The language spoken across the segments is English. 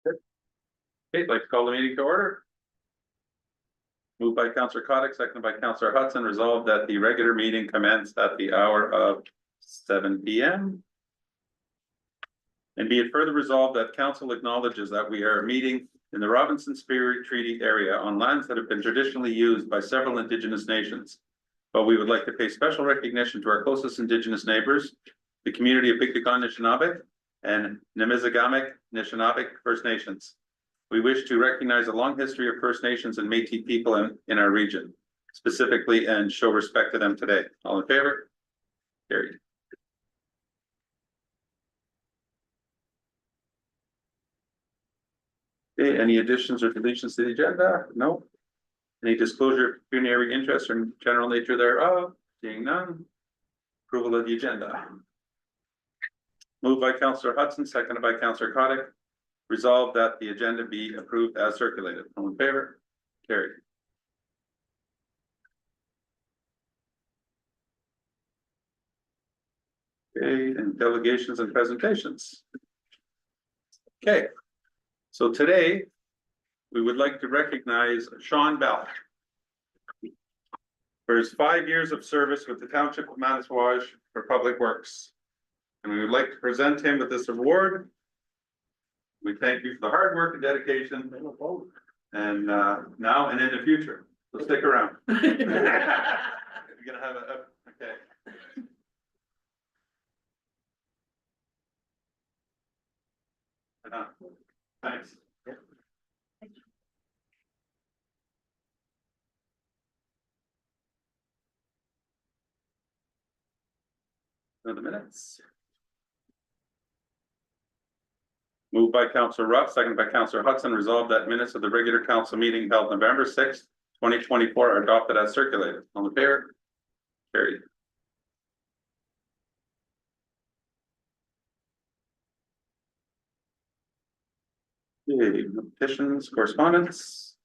Okay, I'd like to call the meeting to order. Moved by Councillor Kotick, seconded by Councillor Hudson, resolved that the regular meeting commenced at the hour of 7 p.m. And be it further resolved that council acknowledges that we are meeting in the Robinson Spirit Treaty area on lands that have been traditionally used by several Indigenous nations. But we would like to pay special recognition to our closest Indigenous neighbors, the community of Bigdagon Nishnabek and Nemizigamik Nishnabek First Nations. We wish to recognize a long history of First Nations and Métis people in our region, specifically, and show respect to them today. All in favor? Carried. Okay, any additions or deletions to the agenda? No. Any disclosure of pecuniary interest or general nature thereof? Seeing none. Approval of the agenda. Moved by Councillor Hudson, seconded by Councillor Kotick. Resolved that the agenda be approved as circulated. All in favor? Carried. Okay, and delegations and presentations. Okay, so today we would like to recognize Sean Bell for his 5 years of service with the Township of Manasquash for Public Works. And we would like to present him with this award. We thank you for the hard work and dedication, and now and in the future. So stick around. You're gonna have okay. Thanks. For the minutes. Moved by Councillor Ruff, seconded by Councillor Hudson, resolved that minutes of the regular council meeting held November 6th, 2024 are adopted as circulated. On the favor? Carried. Okay, petitions, correspondence.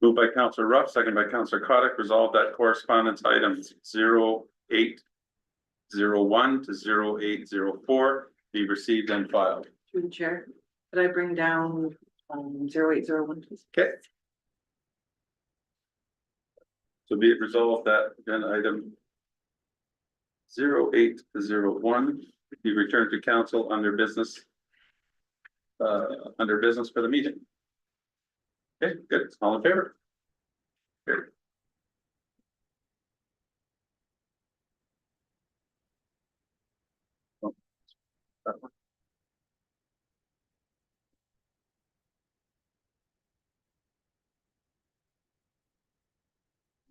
Moved by Councillor Ruff, seconded by Councillor Kotick, resolved that correspondence items 0801 to 0804 be received and filed. Through the chair, could I bring down 0801, please? Okay. So be it resolved that then item 0801 be returned to council under business for the meeting. Okay, good. All in favor? Here.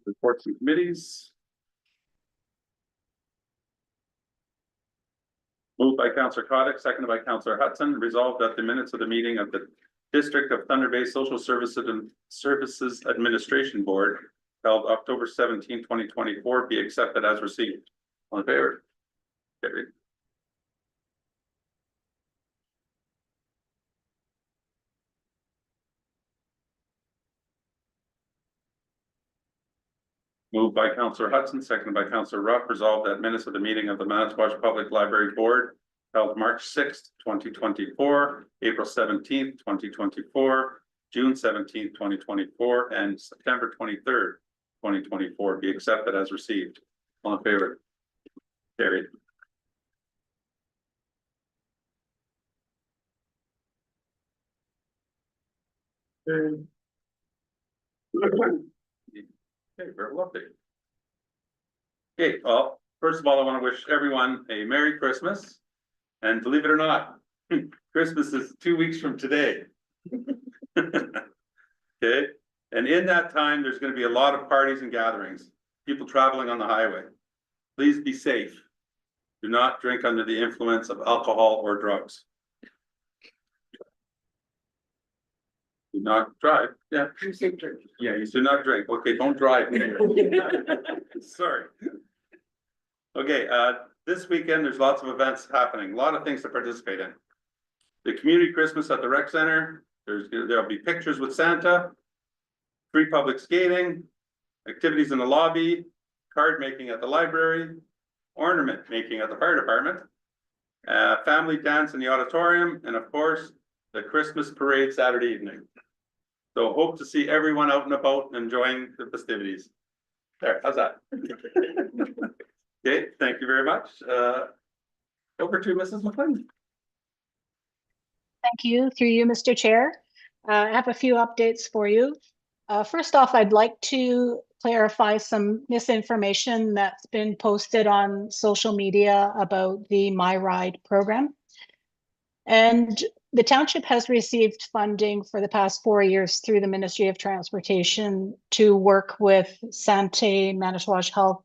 Reports and committees. Moved by Councillor Kotick, seconded by Councillor Hudson, resolved that the minutes of the meeting of the District of Thunder Bay Social Services Administration Board held October 17, 2024 be accepted as received. All in favor? Carried. Moved by Councillor Hudson, seconded by Councillor Ruff, resolved that minutes of the meeting of the Manasquash Public Library Board held March 6th, 2024, April 17th, 2024, June 17th, 2024, and September 23rd, 2024 be accepted as received. All in favor? Carried. Okay, very lovely. Okay, well, first of all, I want to wish everyone a Merry Christmas. And believe it or not, Christmas is 2 weeks from today. Okay, and in that time, there's going to be a lot of parties and gatherings, people traveling on the highway. Please be safe. Do not drink under the influence of alcohol or drugs. Do not drive. Yeah. Yeah, you do not drink. Okay, don't drive. Sorry. Okay, this weekend, there's lots of events happening, a lot of things to participate in. The community Christmas at the rec center, there'll be pictures with Santa, free public skating, activities in the lobby, card making at the library, ornament making at the fire department, family dance in the auditorium, and of course, the Christmas parade Saturday evening. So hope to see everyone out and about enjoying the festivities. There, how's that? Okay, thank you very much. Over to Mrs. McLean. Thank you. Through you, Mr. Chair. I have a few updates for you. First off, I'd like to clarify some misinformation that's been posted on social media about the My Ride program. And the township has received funding for the past 4 years through the Ministry of Transportation to work with Santé Manitowoc Health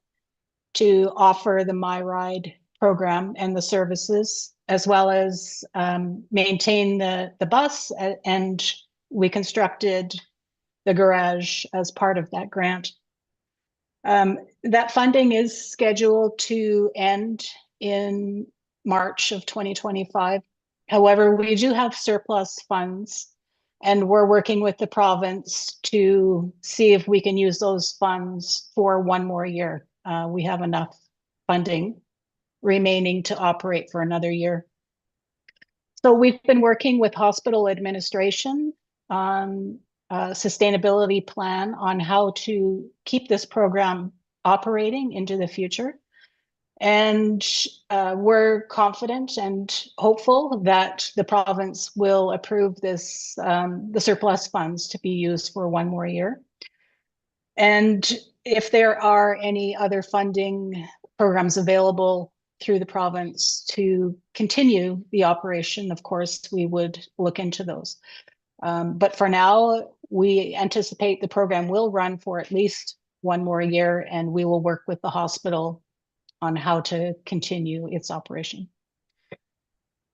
to offer the My Ride program and the services, as well as maintain the bus, and we constructed the garage as part of that grant. That funding is scheduled to end in March of 2025. However, we do have surplus funds, and we're working with the province to see if we can use those funds for 1 more year. We have enough funding remaining to operate for another year. So we've been working with hospital administration on a sustainability plan on how to keep this program operating into the future. And we're confident and hopeful that the province will approve this, the surplus funds to be used for 1 more year. And if there are any other funding programs available through the province to continue the operation, of course, we would look into those. But for now, we anticipate the program will run for at least 1 more year, and we will work with the hospital on how to continue its operation.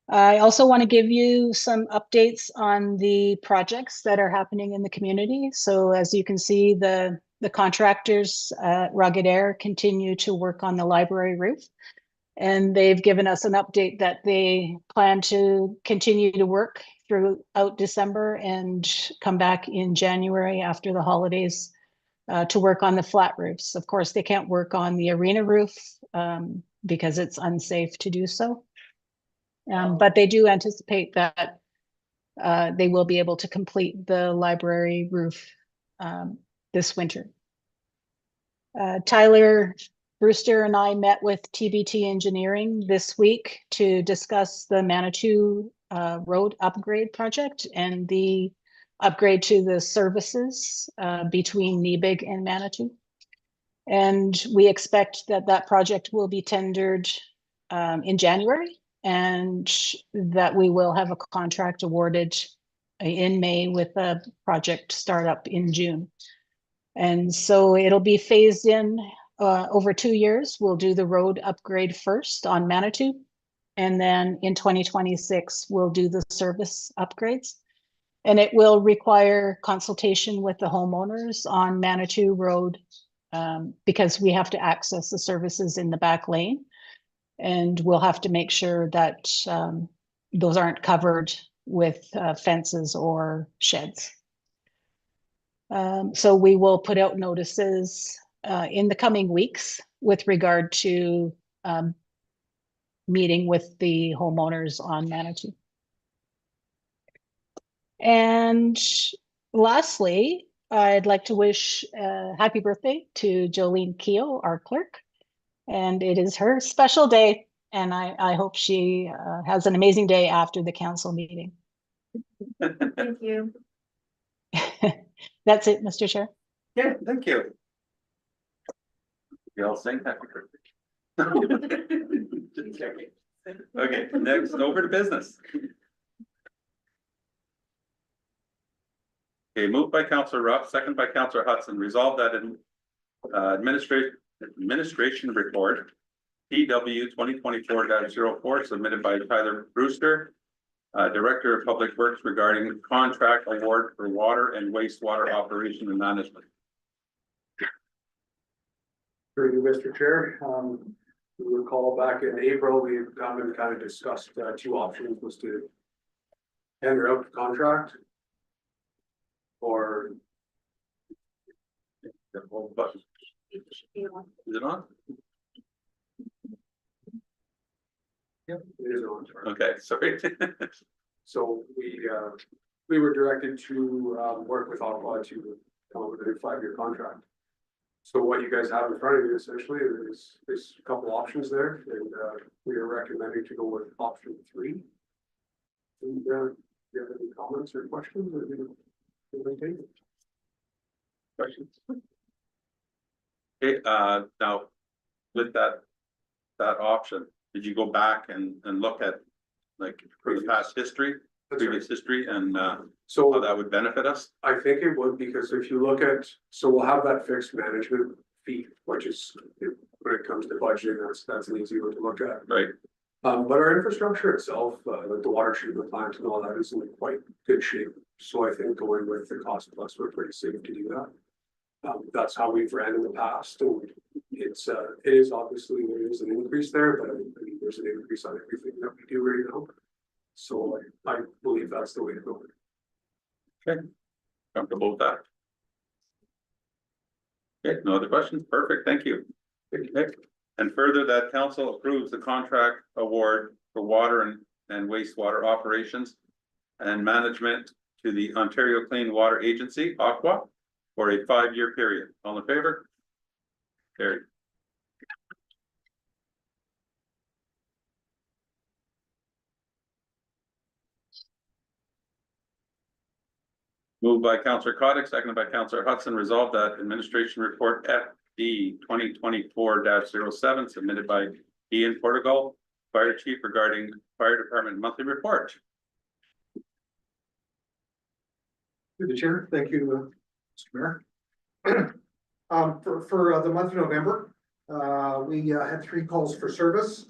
I also want to give you some updates on the projects that are happening in the community. So as you can see, the contractors at Rugged Air continue to work on the library roof. And they've given us an update that they plan to continue to work throughout December and come back in January after the holidays to work on the flat roofs. Of course, they can't work on the arena roof because it's unsafe to do so. But they do anticipate that they will be able to complete the library roof this winter. Tyler Brewster and I met with TBT Engineering this week to discuss the Manitou Road upgrade project and the upgrade to the services between Nebig and Manitou. And we expect that that project will be tendered in January, and that we will have a contract awarded in May with a project startup in June. And so it'll be phased in over 2 years. We'll do the road upgrade first on Manitou, and then in 2026, we'll do the service upgrades. And it will require consultation with the homeowners on Manitou Road because we have to access the services in the back lane. And we'll have to make sure that those aren't covered with fences or sheds. So we will put out notices in the coming weeks with regard to meeting with the homeowners on Manitou. And lastly, I'd like to wish a happy birthday to Jolene Keogh, our clerk. And it is her special day, and I hope she has an amazing day after the council meeting. Thank you. That's it, Mr. Chair. Yeah, thank you. You all sing happy birthday. Okay, next, over to business. Okay, moved by Councillor Ruff, second by Councillor Hudson. Resolved that in administration report PW 2024-04 submitted by Tyler Brewster, Director of Public Works, regarding contract award for water and wastewater operation and management. Through you, Mr. Chair. You recall back in April, we come and kind of discussed 2 options: was to tender out the contract or The whole button. Is it on? Yep. It is on target. Okay, sorry. So we were directed to work with Aqua to come up with a new 5-year contract. So what you guys have in front of you essentially is a couple options there, and we are recommending to go with option 3. And do you have any comments or questions or anything? Questions? Okay, now, with that option, did you go back and look at, like, for the past history, That's right. previous history, and how So that would benefit us? I think it would, because if you look at, so we'll have that fixed management fee, which is, when it comes to budgeting, that's an easy one to look at. Right, But our infrastructure itself, like the water treatment plant and all that, is in quite good shape. So I think going with the cost plus, we're pretty safe to do that. That's how we've ran in the past, and it is obviously, there is an increase there, but I mean, there's an increase on everything that we do right now. So I believe that's the way to go. comfortable with that? Okay, no other questions? Perfect, thank you. Okay. And further, that council approves the contract award for water and wastewater operations and management to the Ontario Clean Water Agency, Aqua, for a 5-year period. All in favor? Carried. Moved by Councillor Cottick, seconded by Councillor Hudson, resolved that administration report FD 2024-07 submitted by Ian Portugal, Fire Chief, regarding Fire Department monthly report. Through the chair, thank you, Mr. Mayor. For the month of November, we had 3 calls for service.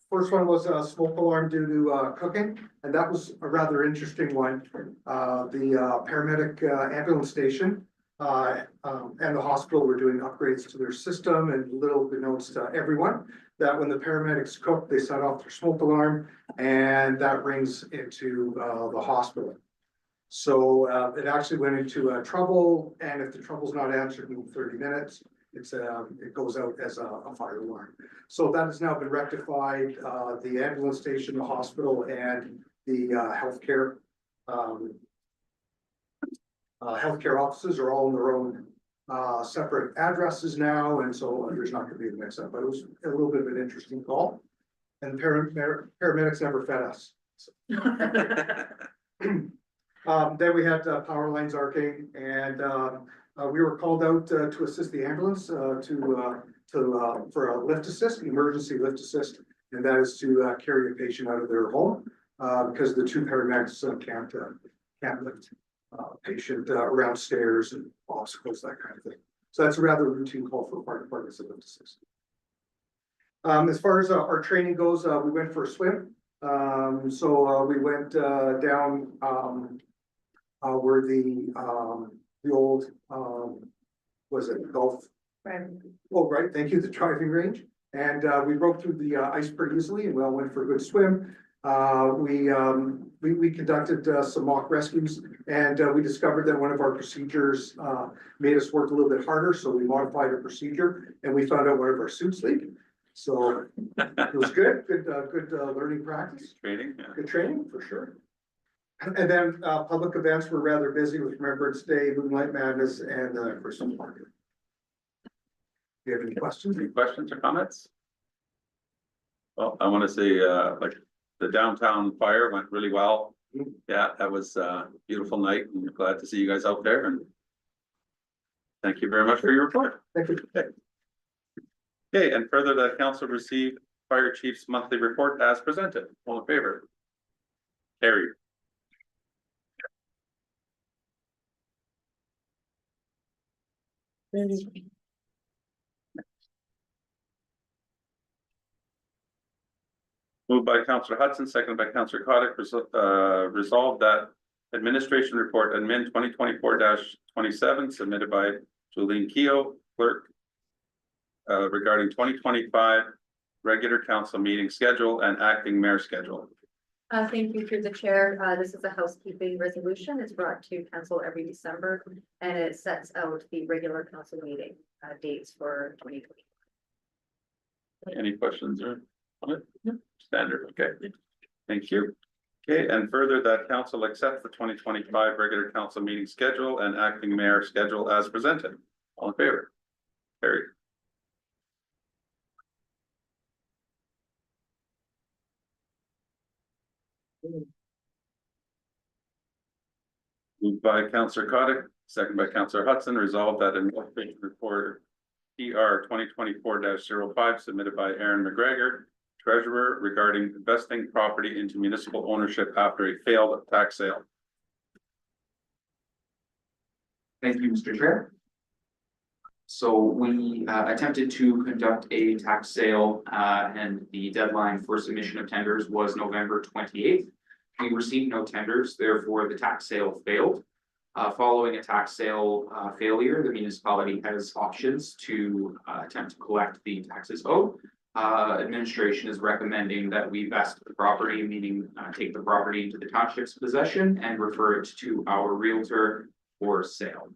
First one was a smoke alarm due to cooking, and that was a rather interesting one. The paramedic ambulance station and the hospital were doing upgrades to their system, and little beknownst to everyone that when the paramedics cook, they set off their smoke alarm, and that rings into the hospital. So it actually went into trouble, and if the trouble's not answered in 30 minutes, it goes out as a fire alarm. So that has now been rectified. The ambulance station, the hospital, and the healthcare offices are all in their own separate addresses now, and so there's not going to be a mix-up. But it was a little bit of an interesting call, and paramedics never fed us. Then we had power lines arcing, and we were called out to assist the ambulance for a lift assist, an emergency lift assist, and that is to carry a patient out of their home because the 2 paramedics can't lift a patient around stairs and obstacles, that kind of thing. So that's a rather routine call for fire departments to lift assist. As far as our training goes, we went for a swim. So we went down where the old was it golf? Right. Oh, right, thank you, the driving range. And we broke through the ice pretty easily, and we all went for a good swim. We conducted some mock rescues, and we discovered that one of our procedures made us work a little bit harder, so we modified our procedure, and we found out one of our suits leaked. So it was good learning practice. Training, yeah. Good training, for sure. And then public events were rather busy with Remembrance Day, Moonlight Madness, and Christmas market. Do you have any questions? Any questions or comments? Well, I want to say, like, the downtown fire went really well. Yeah, that was a beautiful night, and we're glad to see you guys out there, and thank you very much for your report. Thank you. Okay, and further, that council received Fire Chief's monthly report as presented. All in favor? Carried. Moved by Councillor Hudson, seconded by Councillor Cottick, resolved that administration report admin 2024-27 submitted by Jolene Keough, clerk, regarding 2025 regular council meeting schedule and acting mayor schedule. Thank you through the chair. This is a housekeeping resolution. It's brought to council every December, and it sets out the regular council meeting dates for 2020. Any questions or Standard, okay. Thank you. Okay, and further that council accepts the 2025 regular council meeting schedule and acting mayor schedule as presented. All in favor? Carried. Moved by Councillor Cottick, second by Councillor Hudson, resolved that in report PR 2024-05 submitted by Aaron McGregor, treasurer, regarding investing property into municipal ownership after a failed tax sale. Thank you, Mr. Chair. So we attempted to conduct a tax sale and the deadline for submission of tenders was November 28th. We received no tenders, therefore the tax sale failed. Following a tax sale failure, the municipality has options to attempt to collect the taxes owed. Administration is recommending that we vest the property, meaning take the property into the township's possession and refer it to our realtor for sale.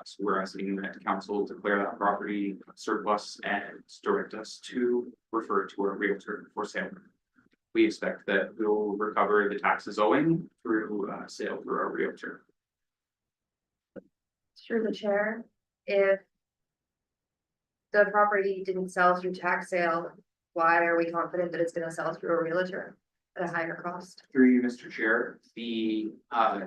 So we're asking that council declare that property surplus and direct us to refer to our realtor for sale. We expect that we'll recover the taxes owing through sale through our realtor. Through the chair, if the property didn't sell through tax sale, why are we confident that it's gonna sell through a realtor at a higher cost? Through you, Mr. Chair, the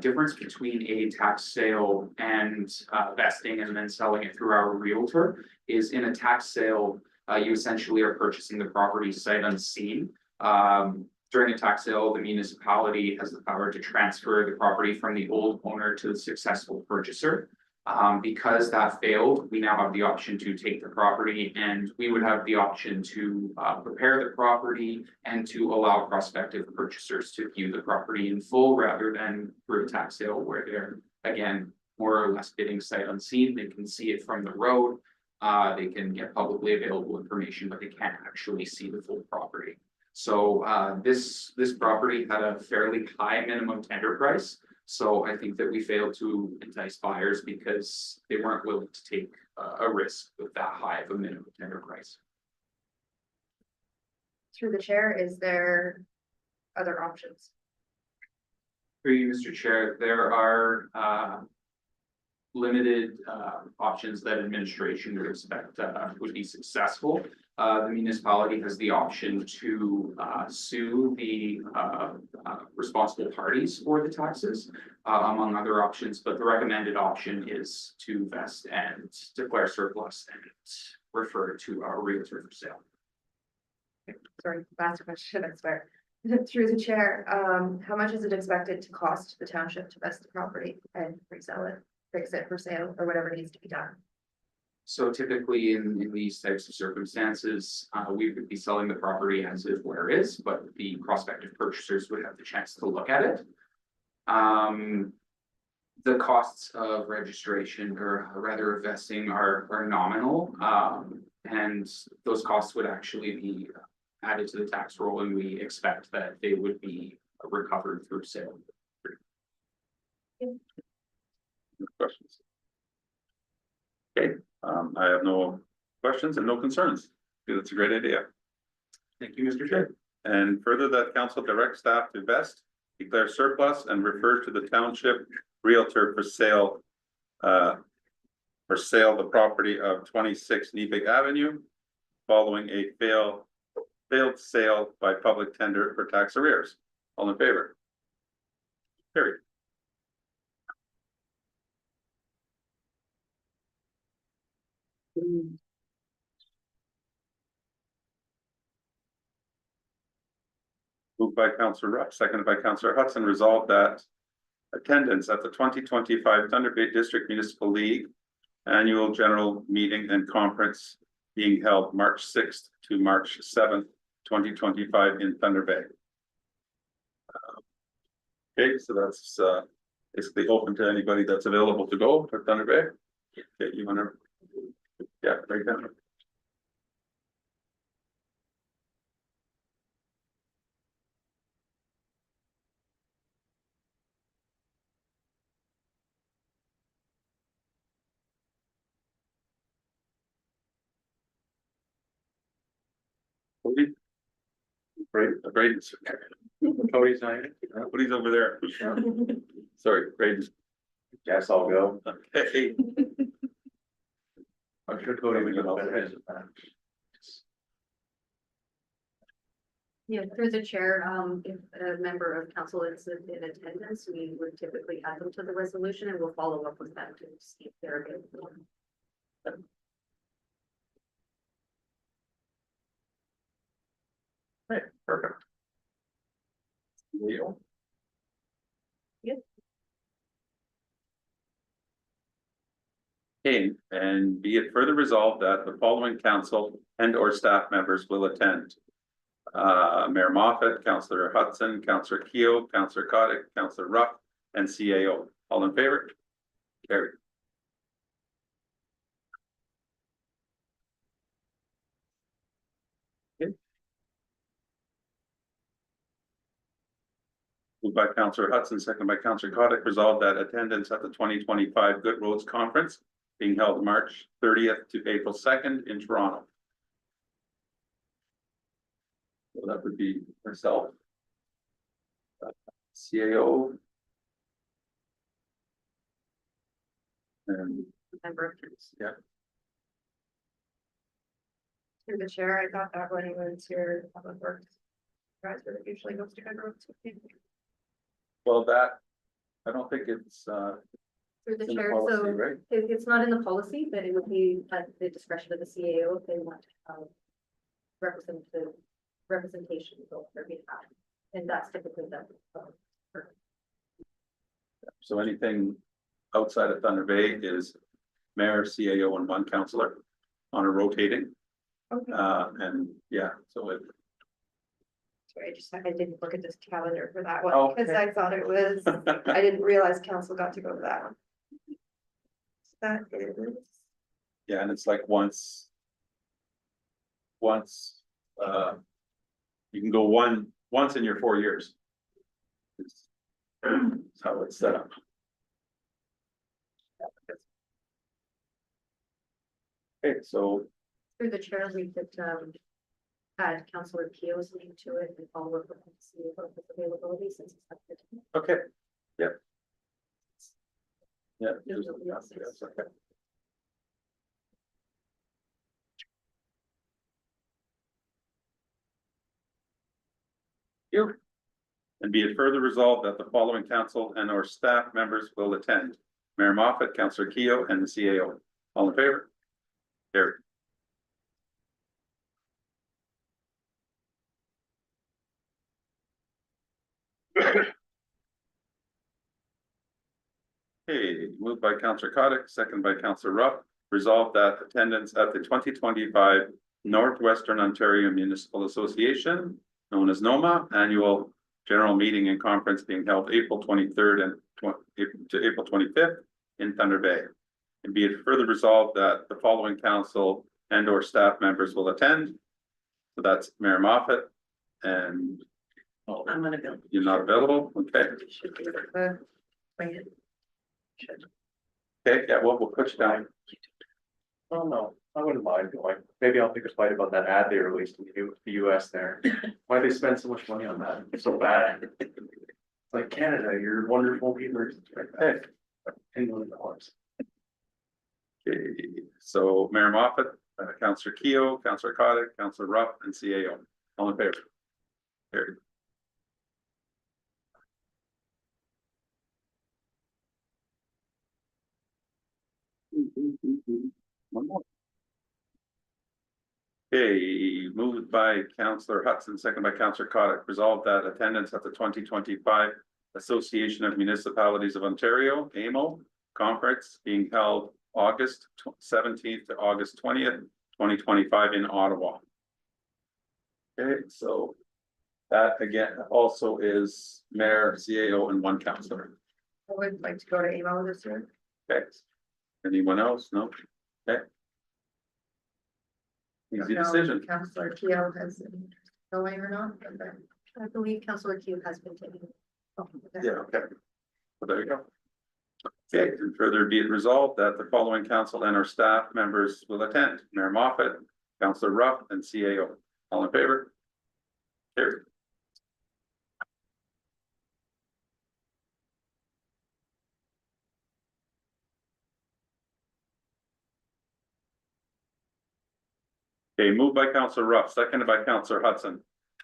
difference between a tax sale and vesting and then selling it through our realtor is in a tax sale, you essentially are purchasing the property sight unseen. During a tax sale, the municipality has the power to transfer the property from the old owner to the successful purchaser. Because that failed, we now have the option to take the property and we would have the option to prepare the property and to allow prospective purchasers to view the property in full rather than through a tax sale where they're, again, more or less bidding sight unseen. They can see it from the road. They can get publicly available information, but they can't actually see the full property. So this property had a fairly high minimum tender price. So I think that we failed to entice buyers because they weren't willing to take a risk with that high of a minimum tender price. Through the chair, is there other options? Through you, Mr. Chair, there are limited options that administration would expect would be successful. The municipality has the option to sue the responsible parties for the taxes, among other options, but the recommended option is to vest and declare surplus and refer to our realtor for sale. Sorry, last question, I swear. Through the chair, how much is it expected to cost the township to vest the property and resell it, fix it for sale, or whatever needs to be done? So typically in these types of circumstances, we would be selling the property as is where it is, but the prospective purchasers would have the chance to look at it. The costs of registration or rather vesting are nominal, and those costs would actually be added to the tax roll, and we expect that they would be recovered through sale. Questions? Okay, I have no questions and no concerns. I think that's a great idea. Thank you, Mr. Chair. And further that council direct staff to vest, declare surplus and refer to the township realtor for sale. The property of 26 Nebig Avenue. Following a failed sale by public tender for tax arrears. All in favor? Carried. Moved by Councillor Rupp, seconded by Councillor Hudson, resolved that attendance at the 2025 Thunder Bay District Municipal League Annual General Meeting and Conference being held March 6th to March 7th, 2025 in Thunder Bay. Okay, so that's basically open to anybody that's available to go to Thunder Bay. Okay, you wanna? Yeah, right down. Cody? Braden's. Cody's not here. Cody's over there. Sorry, Braden's. Guess I'll go. Okay. I'm sure Cody would go. Yeah, through the chair, if a member of council is in attendance, we would typically add them to the resolution and we'll follow up with them to see if they're available. Right, perfect. Leo. Yep. Okay, and be it further resolved that the following council and or staff members will attend. Mayor Moffat, Councillor Hudson, Councillor Keo, Councillor Kotick, Councillor Ruff, and CAO. All in favor? Carried. Moved by Councillor Hudson, second by Councillor Kotick, resolved that attendance at the 2025 Good Roads Conference being held March 30th to April 2nd in Toronto. So that would be herself. CAO. And Member of council. Through the chair, I thought that when he was here, public works. Advisor usually goes to good roads. well, that, I don't think it's Through the in the chair, policy, so right? it's not in the policy, but it would be at the discretion of the CAO if they want to have representation on their behalf. And that's typically done. So anything outside of Thunder Bay is mayor, CAO, and one councillor on a rotating. Okay. And yeah, so it, Sorry, I didn't look at this calendar for that one, Okay. because I thought it was, I didn't realize council got to go to that one. That is, yeah, and it's like once. You can go once in your 4 years. It's how it's set up. Okay, so through the chair, we could, add Councillor Keogh's name to it and follow up with him to see about his availability since it's up to him. okay, yeah. Yeah. There's nobody else. Yes, okay. You. And be it further resolved that the following council and or staff members will attend. Mayor Moffat, Councillor Keogh, and the CAO. All in favor? Carried. Okay, moved by Councillor Kotick, second by Councillor Ruff, resolved that attendance at the 2025 Northwestern Ontario Municipal Association, known as NOMA, annual general meeting and conference being held April 23rd and to April 25th in Thunder Bay. And be it further resolved that the following council and or staff members will attend. So that's Mayor Moffat and I'm gonna go. you're not available, okay? Should be able to wait it. Okay, yeah, well, we'll put you down. Oh, no, I wouldn't mind going. Maybe I'll pick a fight about that ad they released in the US there. Why they spend so much money on that? It's so bad. It's like Canada, you're wonderful people. Hey. $10 million. Okay, so Mayor Moffat, Councillor Keogh, Councillor Kotick, Councillor Ruff, and CAO. All in favor? Carried. One more. Okay, moved by Councillor Hudson, second by Councillor Kotick, resolved that attendance at the 2025 Association of Municipalities of Ontario, AMO, conference being held August 17th to August 20th, 2025 in Ottawa. Okay, so that again also is mayor, CAO, and one councillor. I would like to go to AMO this year. Okay. Anyone else? No? Okay. Easy Don't know if decision. Councillor Keogh has any interest in going or not, but then. I believe Councillor Q has been taking. Yeah, okay. Well, there you go. Okay, and further be it resolved that the following council and our staff members will attend. Mayor Moffat, Councillor Ruff, and CAO. All in favor? Carried. Okay, moved by Counselor Ruff, seconded by Counselor Hudson.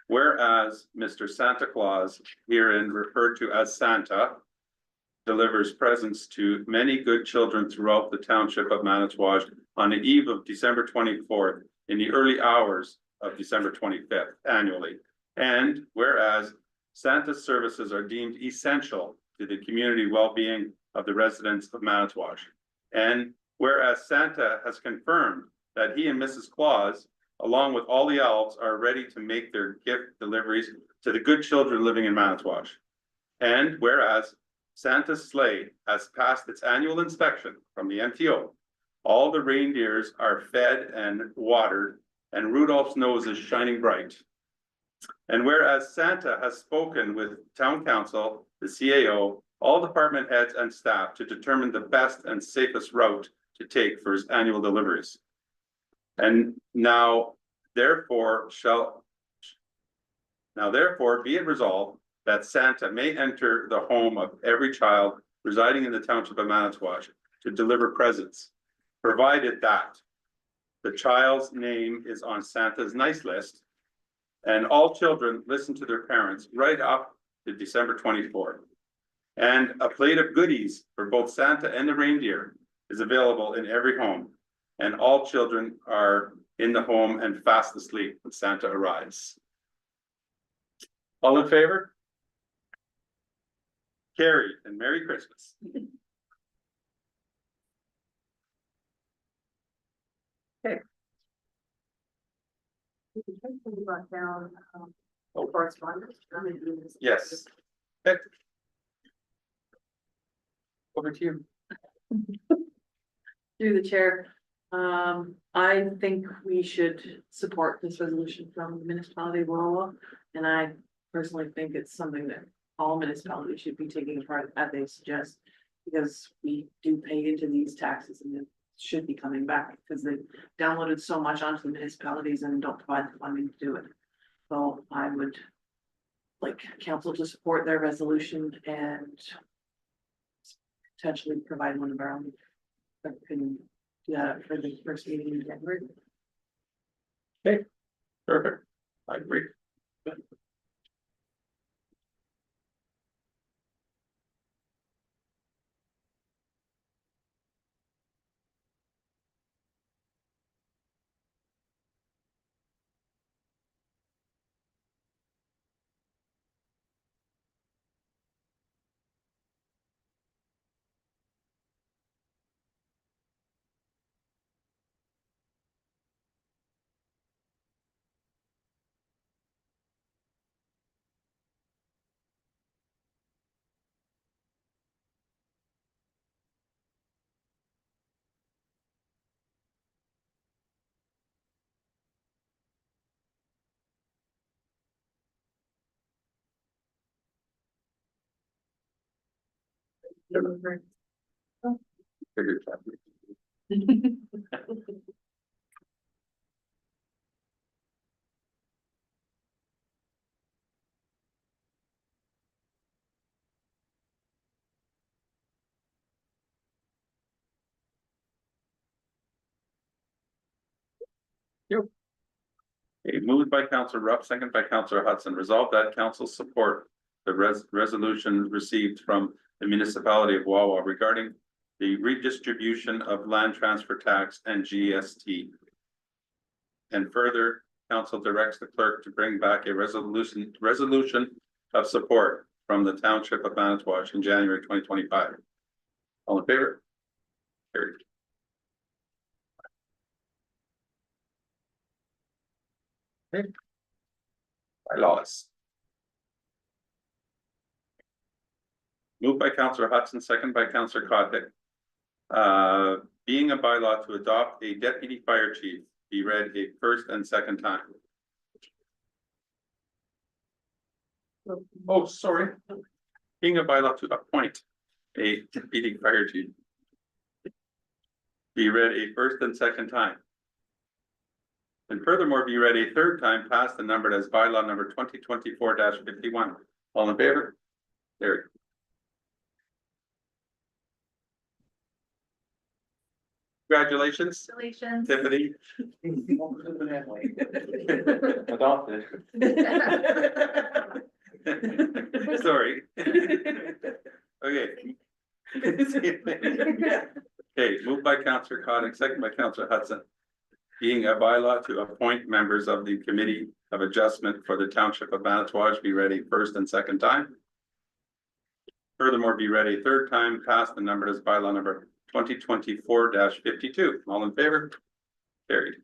Whereas Mr. Santa Claus, herein referred to as Santa, delivers presents to many good children throughout the township of Manitouwadge on the eve of December 24th, in the early hours of December 25th annually. And whereas Santa's services are deemed essential to the community well-being of the residents of Manitouwadge. And whereas Santa has confirmed that he and Mrs. Claus, along with all the elves, are ready to make their gift deliveries to the good children living in Manitouwadge. And whereas Santa's sleigh has passed its annual inspection from the MTO, all the reindeers are fed and watered, and Rudolph's nose is shining bright. And whereas Santa has spoken with town council, the CAO, all department heads and staff to determine the best and safest route to take for his annual deliveries. And now therefore be it resolved that Santa may enter the home of every child residing in the township of Manitouwadge to deliver presents, provided that the child's name is on Santa's nice list and all children listen to their parents right up to December 24th. And a plate of goodies for both Santa and the reindeer is available in every home. And all children are in the home and fast asleep when Santa arrives. All in favor? Carried, and Merry Christmas. We brought down, Oh. correspondence. I'm gonna do this. Yes. Okay. Over to you. Through the chair, I think we should support this resolution from the municipality of Wawa. And I personally think it's something that all municipalities should be taking part as they suggest. Because we do pay into these taxes and it should be coming back because they've downloaded so much onto the municipalities and don't provide the funding to do it. So I would like council to support their resolution and potentially provide one of our own. That can do that for the first meeting in January. Perfect. I agree. Figured that. Okay, moved by Counselor Rupp, second by Counselor Hudson. Resolved that council support the resolution received from the municipality of Wawa regarding the redistribution of land transfer tax and GST. And further, council directs the clerk to bring back a resolution of support from the township of Manitouwadge in January 2025. All in favor? Carried. Okay. Bylaws. Moved by Counselor Hudson, second by Counselor Kotick. Being a bylaw to adopt a deputy fire chief be read a first and second time. Oh, sorry. Being a bylaw to appoint a deputy fire chief be read a first and second time. And furthermore, be ready a third time, passed and numbered as bylaw number 2024-51. All in favor? Carried. Congratulations, Congratulations. Tiffany. Adopted. Sorry. Okay. Okay, moved by Councillor Conick, second by Councillor Hudson. Being a bylaw to appoint members of the Committee of Adjustment for the Township of Manitouwadge be ready first and second time. Furthermore, be ready third time, passed and numbered as bylaw number 2024-52. All in favor? Carried.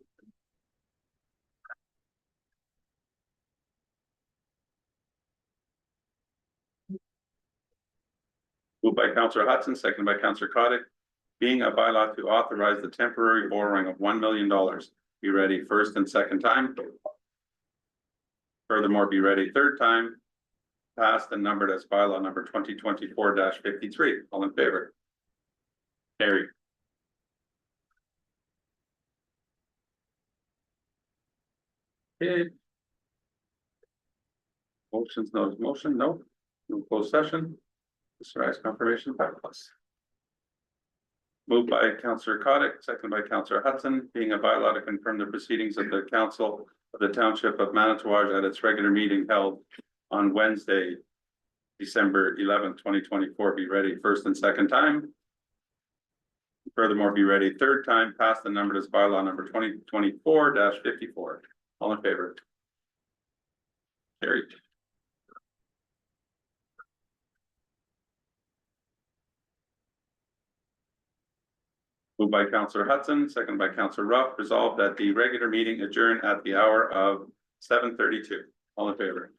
Moved by Councillor Hudson, seconded by Councillor Conick. Being a bylaw to authorize the temporary borrowing of $1 million. Be ready first and second time. Furthermore, be ready third time. Passed and numbered as bylaw number 2024-53. All in favor? Carried. Okay. Motions, no motion, no closed session. Authorized confirmation by plus. Moved by Councillor Conick, seconded by Councillor Hudson, being a bylaw to confirm the proceedings of the Council of the Township of Manitouwadge at its regular meeting held on Wednesday, December 11th, 2024, be ready first and second time. Furthermore, be ready third time, passed and numbered as bylaw number 2024-54. All in favor? Carried. Moved by Councillor Hudson, second by Councillor Ruff, resolved that the regular meeting adjourn at the hour of 7:32. All in favor?